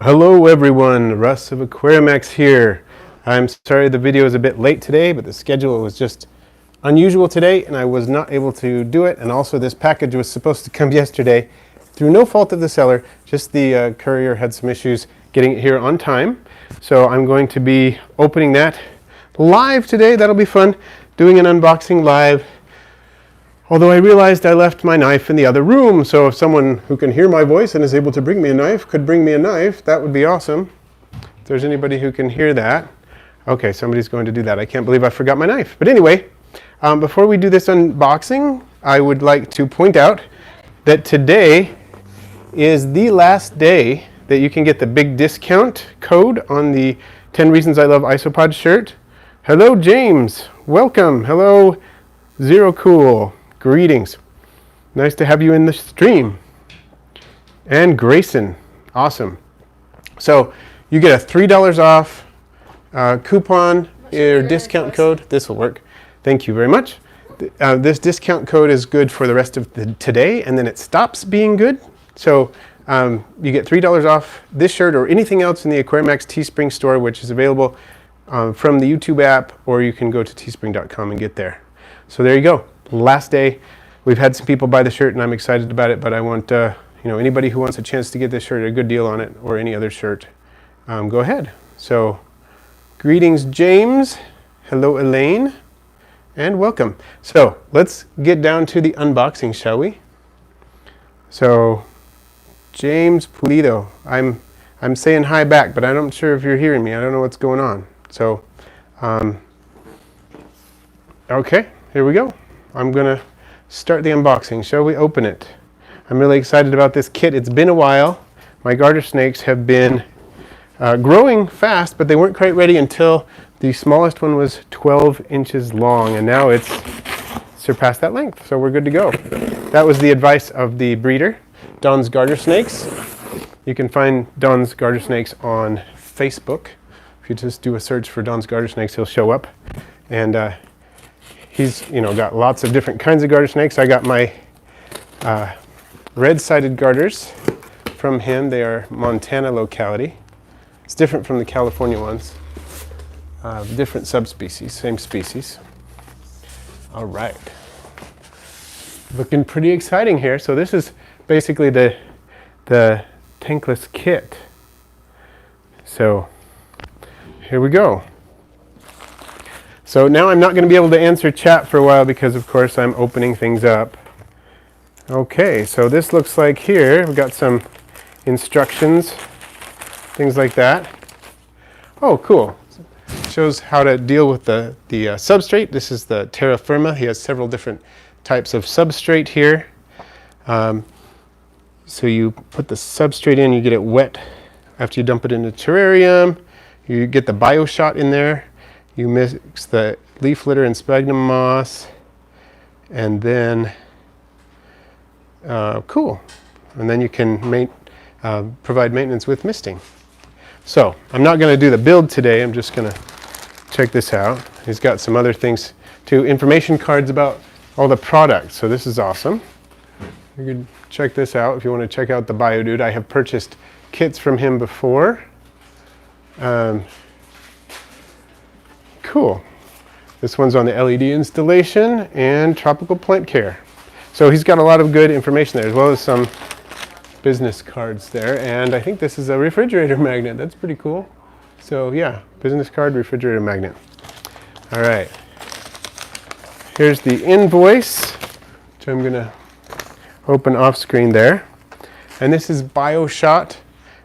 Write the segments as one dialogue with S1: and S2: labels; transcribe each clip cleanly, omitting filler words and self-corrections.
S1: Hello everyone, Russ of AquariumX here. I'm sorry the video is a bit late today, but the schedule was just unusual today and I was not able to do it. And also this package was supposed to come yesterday through no fault of the seller, just the courier had some issues getting it here on time. So I'm going to be opening that live today. That'll be fun, doing an unboxing live. Although I realized I left my knife in the other room, so if someone who can hear my voice and is able to bring me a knife could bring me a knife, that would be awesome. If there's anybody who can hear that. Okay, somebody's going to do that. I can't believe I forgot my knife. But anyway, before we do this unboxing, I would like to point out that today is the last day that you can get the big discount code on the 10 Reasons I Love Isopod shirt. Hello, James. Welcome. Hello, Zero Cool. Greetings. Nice to have you in the stream. And Grayson. Awesome. So you get a $3 off coupon or discount code. This will work. Thank you very much. This discount code is good for the rest of today, and then it stops being good. So you get $3 off this shirt or anything else in the AquariumX Teespring store, which is available from the YouTube app, or you can go to teespring.com and get there. So there you go. Last day. We've had some people buy the shirt and I'm excited about it, but I want anybody who wants a chance to get this shirt, a good deal on it, or any other shirt, go ahead. So greetings, James. Hello, Elaine, and welcome. So let's get down to the unboxing, shall we? So James Pulido, I'm saying hi back, but I'm not sure if you're hearing me. I don't know what's going on. So okay, here we go. I'm gonna start the unboxing. Shall we open it? I'm really excited about this kit. It's been a while. My garter snakes have been growing fast, but they weren't quite ready until the smallest one was 12 inches long, and now it's surpassed that length, so we're good to go. That was the advice of the breeder, Don's Garter Snakes. You can find Don's Garter Snakes on Facebook. If you just do a search for Don's Garter Snakes, he'll show up. And he's got lots of different kinds of garter snakes. I got my red-sided garters from him. They are Montana locality. It's different from the California ones. Different subspecies, same species. All right. Looking pretty exciting here. So this is basically the tankless kit. So here we go. So now I'm not going to be able to answer chat for a while because, of course, I'm opening things up. Okay, so this looks like here, we've got some instructions, things like that. Oh, cool. Shows how to deal with the substrate. This is the terra firma. He has several different types of substrate here. So you put the substrate in, you get it wet after you dump it in the terrarium. You get the Bioshot in there. You mix the leaf litter and sphagnum moss, and then, cool. And then you can provide maintenance with misting. So I'm not going to do the build today. I'm just going to check this out. He's got some other things too, information cards about all the products. So this is awesome. You can check this out if you want to check out the Biodude. I have purchased kits from him before. Cool. This one's on the LED installation and tropical plant care. So he's got a lot of good information there, as well as some business cards there. And I think this is a refrigerator magnet. That's pretty cool. So yeah, business card, refrigerator magnet. All right. Here's the invoice, which I'm going to open off screen there. And this is Bioshot.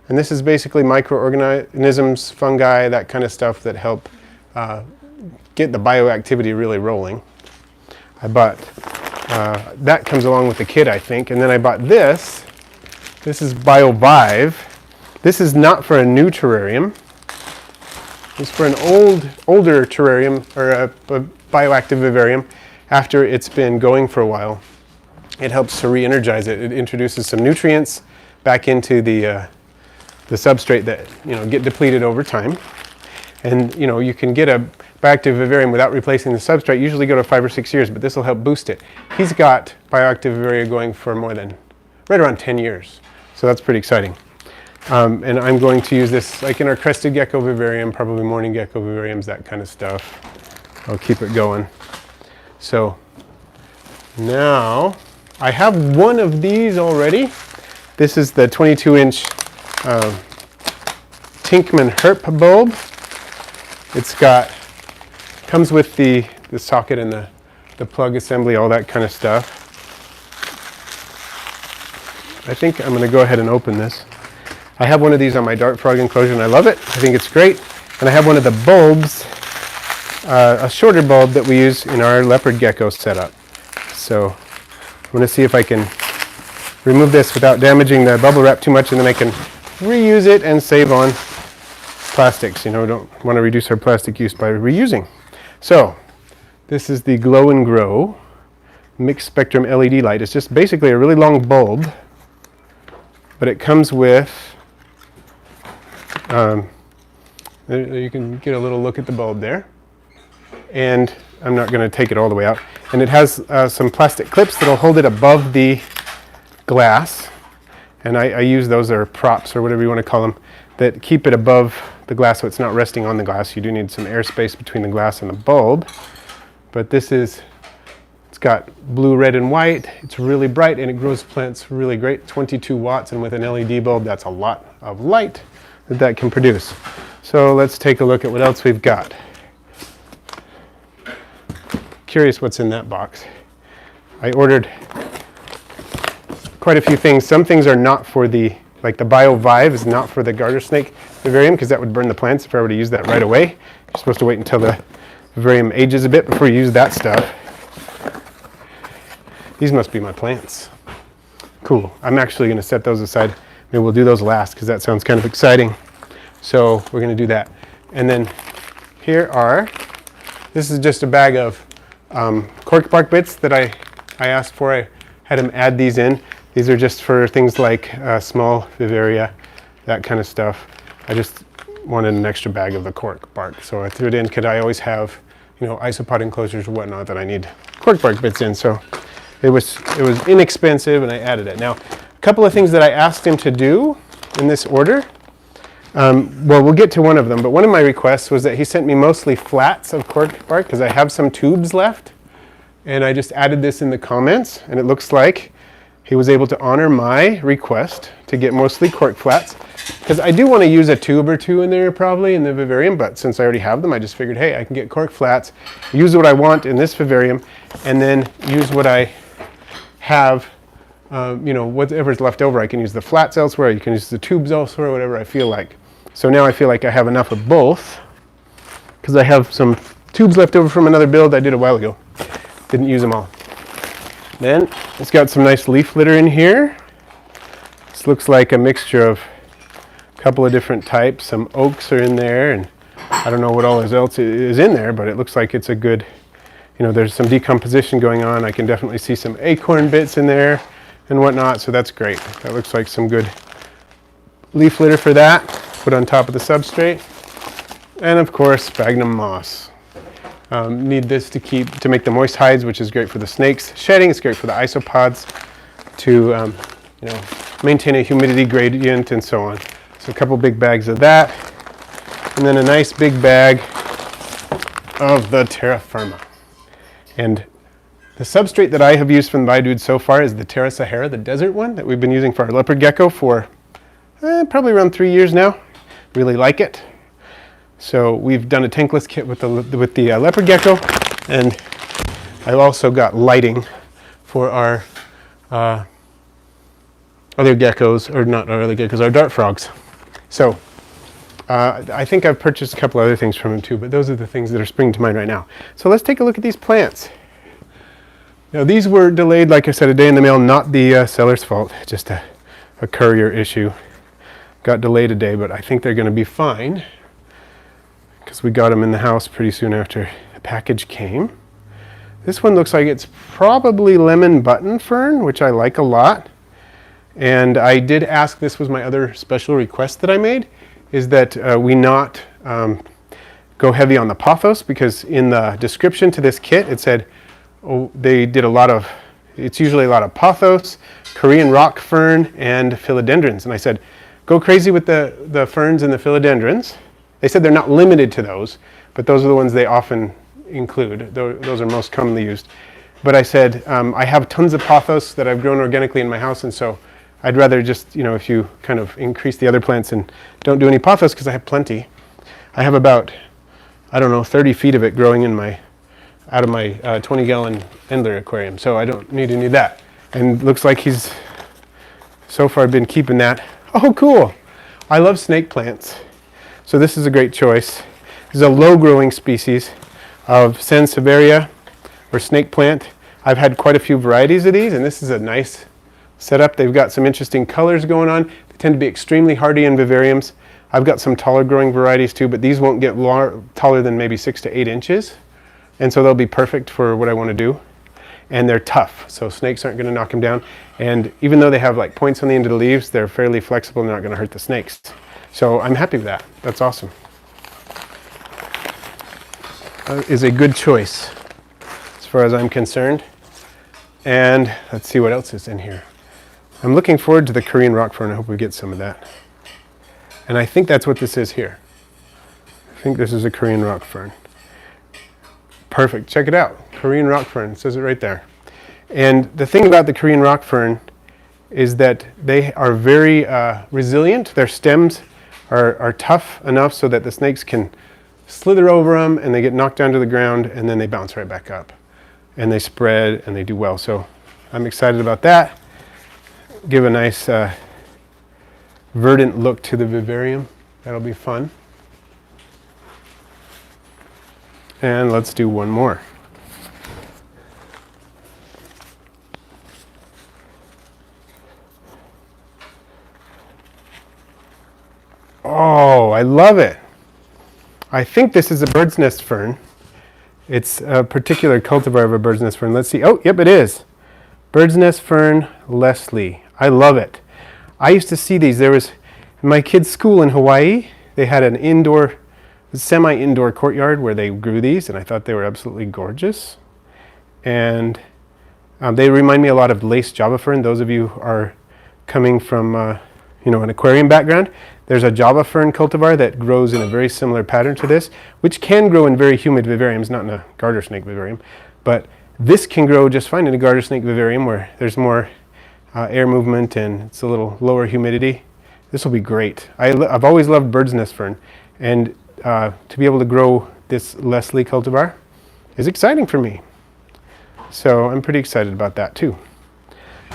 S1: And this is basically microorganisms, fungi, that kind of stuff that help get the bioactivity really rolling. I bought, that comes along with the kit, I think. And then I bought this. This is BioVive. This is not for a new terrarium. It's for an older terrarium, or a bioactive vivarium, after it's been going for a while. It helps to re-energize it. It introduces some nutrients back into the substrate that get depleted over time. And you can get a bioactive vivarium without replacing the substrate. Usually go to 5 or 6 years, but this will help boost it. He's got bioactive vivaria going for right around 10 years. So that's pretty exciting. And I'm going to use this like in our crested gecko vivarium, probably morning gecko vivariums, that kind of stuff. I'll keep it going. So now I have one of these already. This is the 22-inch Tinkman Herp bulb. It's comes with the socket and the plug assembly, all that kind of stuff. I think I'm going to go ahead and open this. I have one of these on my dart frog enclosure and I love it. I think it's great. And I have one of the bulbs, a shorter bulb that we use in our leopard gecko setup. So I'm going to see if I can remove this without damaging the bubble wrap too much, and then I can reuse it and save on plastics. You know, we don't want to reduce our plastic use by reusing. So this is the Glow and Grow mixed spectrum LED light. It's just basically a really long bulb, but it comes with you can get a little look at the bulb there, and I'm not going to take it all the way out. And it has some plastic clips that will hold it above the glass, and I use those, or props or whatever you want to call them, that keep it above the glass so it's not resting on the glass. You do need some airspace between the glass and the bulb, but it's got blue, red, and white. It's really bright and it grows plants really great. 22 watts, and with an LED bulb, that's a lot of light that can produce. So let's take a look at what else we've got. Curious what's in that box. I ordered quite a few things. Some things are not for like the Biovive is not for the garter snake vivarium, because that would burn the plants if I were to use that right away. You're supposed to wait until the vivarium ages a bit before you use that stuff. These must be my plants. Cool. I'm actually going to set those aside. Maybe we'll do those last because that sounds kind of exciting. So we're going to do that. And then this is just a bag of cork bark bits that I asked for. I had him add these in. These are just for things like small vivaria, that kind of stuff. I just wanted an extra bag of the cork bark, so I threw it in because I always have, isopod enclosures or whatnot that I need cork bark bits in. So it was inexpensive, and I added it. Now, a couple of things that I asked him to do in this order. Well, we'll get to one of them, but one of my requests was that he sent me mostly flats of cork bark because I have some tubes left, and I just added this in the comments, and it looks like he was able to honor my request to get mostly cork flats, because I do want to use a tube or two in there probably in the vivarium, but since I already have them, I just figured, hey, I can get cork flats, use what I want in this vivarium, and then use what I have, whatever's left over. I can use the flats elsewhere, you can use the tubes elsewhere, whatever I feel like. So now I feel like I have enough of both, because I have some tubes left over from another build I did a while ago. Didn't use them all. Then it's got some nice leaf litter in here. This looks like a mixture of a couple of different types. Some oaks are in there, and I don't know what all else is in there, but it looks like it's a good, there's some decomposition going on. I can definitely see some acorn bits in there and whatnot, so that's great. That looks like some good leaf litter for that. Put on top of the substrate. And of course, sphagnum moss. Need this to make the moist hides, which is great for the snakes shedding. It's great for the isopods to maintain a humidity gradient and so on. So a couple big bags of that, and then a nice big bag of the terra firma. And the substrate that I have used from Biodude so far is the Terra Sahara, the desert one that we've been using for our leopard gecko for probably around 3 years now. Really like it. So we've done a tankless kit with the leopard gecko, and I've also got lighting for our other geckos, or not our other geckos, our dart frogs. So I think I've purchased a couple other things from him too, but those are the things that are springing to mind right now. So let's take a look at these plants. Now these were delayed, like I said, a day in the mail, not the seller's fault, just a courier issue. Got delayed a day, but I think they're going to be fine, because we got them in the house pretty soon after the package came. This one looks like it's probably lemon button fern, which I like a lot. And I did ask, this was my other special request that I made, is that we not go heavy on the pothos, because in the description to this kit it said, they did it's usually a lot of pothos, Korean rock fern, and philodendrons. And I said, go crazy with the ferns and the philodendrons. They said they're not limited to those, but those are the ones they often include. Those are most commonly used. But I said, I have tons of pothos that I've grown organically in my house, and so I'd rather just, if you kind of increase the other plants and don't do any pothos, because I have plenty. I have about, 30 feet of it growing out of my 20-gallon Endler aquarium, so I don't need any of that. And looks like he's, so far, been keeping that. Oh, cool. I love snake plants, so this is a great choice. This is a low-growing species of Sansevieria, or snake plant. I've had quite a few varieties of these, and this is a nice setup. They've got some interesting colors going on. They tend to be extremely hardy in vivariums. I've got some taller growing varieties too, but these won't get taller than maybe 6 to 8 inches. And so they'll be perfect for what I want to do. And they're tough, so snakes aren't going to knock them down. And even though they have like points on the end of the leaves, they're fairly flexible and they're not going to hurt the snakes. So I'm happy with that. That's awesome. Is a good choice as far as I'm concerned. And let's see what else is in here. I'm looking forward to the Korean rock fern. I hope we get some of that. And I think that's what this is here. I think this is a Korean rock fern. Perfect. Check it out. Korean rock fern. It says it right there. And the thing about the Korean rock fern is that they are very resilient. Their stems are tough enough so that the snakes can slither over them and they get knocked down to the ground and then they bounce right back up. And they spread and they do well. So I'm excited about that. Give a nice verdant look to the vivarium. That'll be fun. And let's do one more. Oh, I love it. I think this is a bird's nest fern. It's a particular cultivar of a bird's nest fern. Let's see. Oh, yep, it is. Bird's nest fern Leslie. I love it. I used to see these. There was, in my kids' school in Hawaii, they had an indoor, semi-indoor courtyard where they grew these, and I thought they were absolutely gorgeous. And they remind me a lot of lace java fern. Those of you who are coming from, an aquarium background, there's a java fern cultivar that grows in a very similar pattern to this, which can grow in very humid vivariums, not in a garter snake vivarium, but this can grow just fine in a garter snake vivarium where there's more air movement and it's a little lower humidity. This will be great. I've always loved bird's nest fern, and to be able to grow this Leslie cultivar is exciting for me. So I'm pretty excited about that too.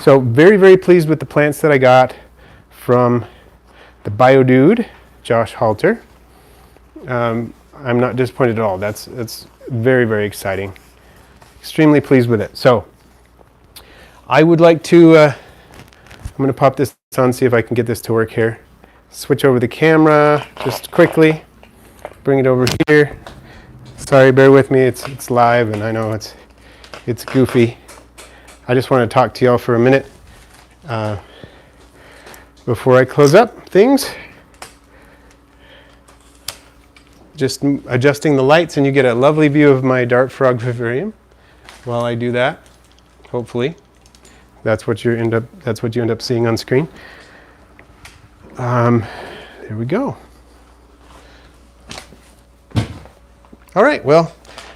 S1: So very, very pleased with the plants that I got from the Biodude, Josh Halter. I'm not disappointed at all. That's very, very exciting. Extremely pleased with it. So I would like to, I'm going to pop this on, see if I can get this to work here. Switch over the camera just quickly. Bring it over here. Sorry, bear with me. It's live, and I know it's goofy. I just want to talk to y'all for a minute before I close up things. Just adjusting the lights, and you get a lovely view of my dart frog vivarium while I do that. Hopefully, that's what you end up seeing on screen. There we go. All right, well,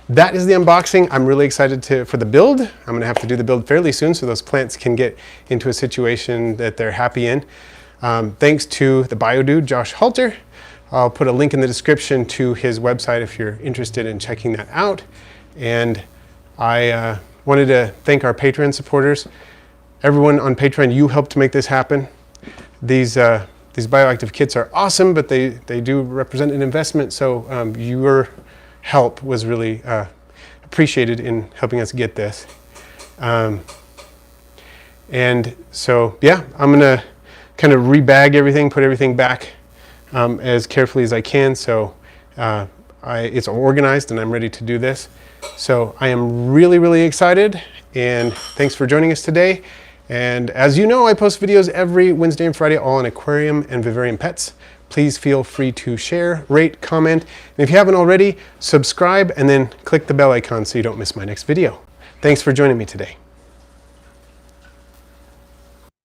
S1: that is the unboxing. I'm really excited for the build. I'm going to have to do the build fairly soon so those plants can get into a situation that they're happy in. Thanks to the Biodude, Josh Halter. I'll put a link in the description to his website if you're interested in checking that out. And I wanted to thank our Patreon supporters. Everyone on Patreon, you helped to make this happen. These Bioactive kits are awesome, but they do represent an investment, so your help was really appreciated in helping us get this. And so, yeah, I'm gonna kind of rebag everything, put everything back as carefully as I can, so it's organized and I'm ready to do this. So I am really, really excited, and thanks for joining us today. And as you know, I post videos every Wednesday and Friday all on aquarium and vivarium pets. Please feel free to share, rate, comment, and if you haven't already, subscribe and then click the bell icon so you don't miss my next video. Thanks for joining me today.